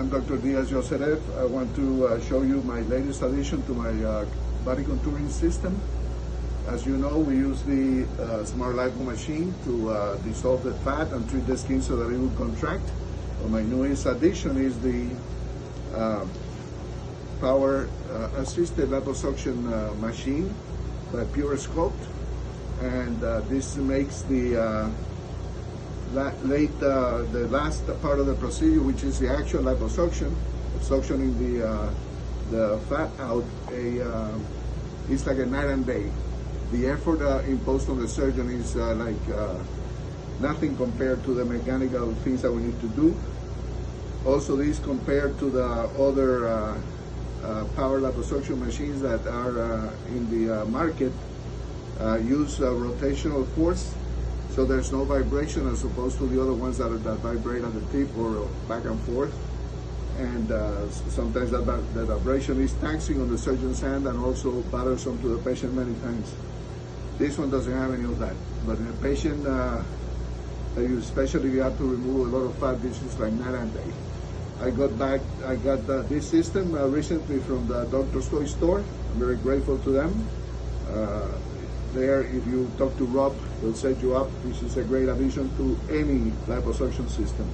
I'm Dr. Diaz-Yoserev. I want to show you my latest addition to my body contouring system. As you know, we use the Smart Lipo machine to dissolve the fat and treat the skin so that it will contract. So my newest addition is the power assisted liposuction machine by Scope, and this makes the last part of the procedure, which is the actual liposuction, suctioning the fat out. It's like a night and day. The effort imposed on the surgeon is nothing compared to the mechanical things that we need to do. Also, this compared to the other power liposuction machines that are in the market use rotational force, so there's no vibration as opposed to the other ones that vibrate at the tip or back and forth. And sometimes that vibration is taxing on the surgeon's hand and also bothersome to the patient many times. This one doesn't have any of that. But in a patient, especially if you have to remove a lot of fat, this is like night and day. I got this system recently from the doctor's toy store. I'm very grateful to them. There, if you talk to Rob, he'll set you up. This is a great addition to any liposuction system.